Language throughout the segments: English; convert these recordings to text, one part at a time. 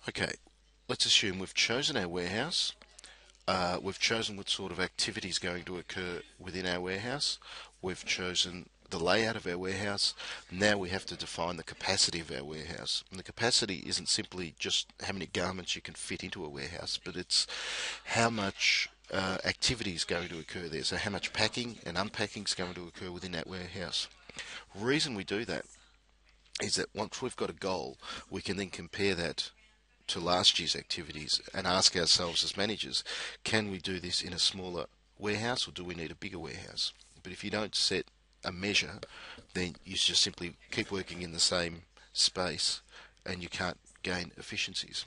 Okay, let's assume we've chosen our warehouse. We've chosen what sort of activity is going to occur within our warehouse. We've chosen the layout of our warehouse. Now we have to define the capacity of our warehouse. And the capacity isn't simply just how many garments you can fit into a warehouse, but it's how much activity is going to occur there. So how much packing and unpacking is going to occur within that warehouse. Reason we do that is that once we've got a goal, we can then compare that to last year's activities and ask ourselves as managers, can we do this in a smaller warehouse or do we need a bigger warehouse? But if you don't set a measure, then you just simply keep working in the same space and you can't gain efficiencies.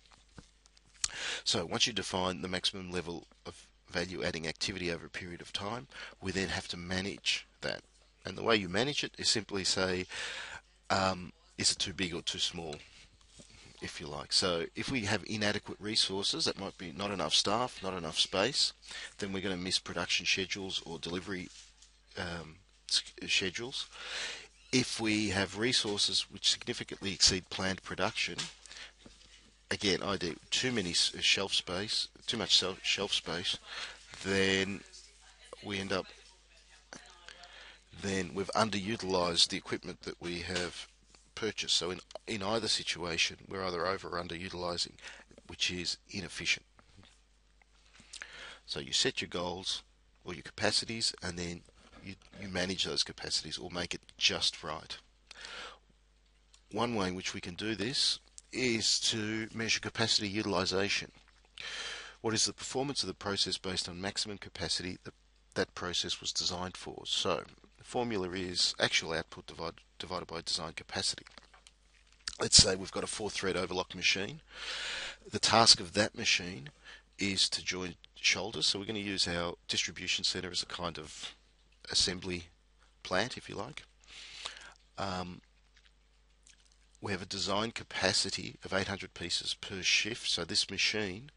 So once you define the maximum level of value adding activity over a period of time, we then have to manage that. And the way you manage it is simply say, is it too big or too small, if you like. So if we have inadequate resources, that might be not enough staff, not enough space, then we're going to miss production schedules or delivery schedules. If we have resources which significantly exceed planned production, again, I do too many shelf space, too much shelf space, then we end up, then we've underutilized the equipment that we have purchased. So in either situation, we're either over or underutilizing, which is inefficient. So you set your goals or your capacities, and then you manage those capacities or make it just right. One way in which we can do this is to measure capacity utilization. What is the performance of the process based on maximum capacity that that process was designed for? So the formula is actual output divided by design capacity. Let's say we've got a 4-thread overlock machine. The task of that machine is to join shoulders. So we're going to use our distribution center as a kind of assembly plant, if you like. We have a design capacity of 800 pieces per shift. So this machine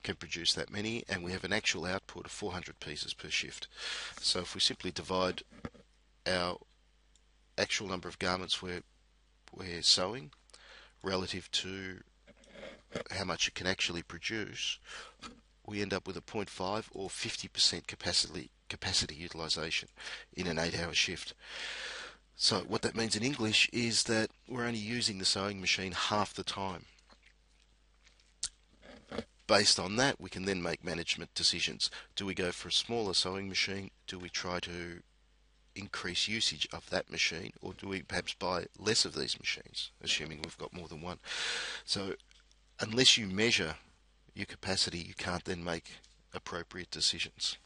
can produce that many, and we have an actual output of 400 pieces per shift. So if we simply divide our actual number of garments we're sewing relative to how much it can actually produce, we end up with a 0.5 or 50% capacity utilization in an 8-hour shift. So what that means in English is that we're only using the sewing machine half the time. Based on that, we can then make management decisions. Do we go for a smaller sewing machine? Do we try to increase usage of that machine, or do we perhaps buy less of these machines, assuming we've got more than one? So unless you measure your capacity, you can't then make appropriate decisions.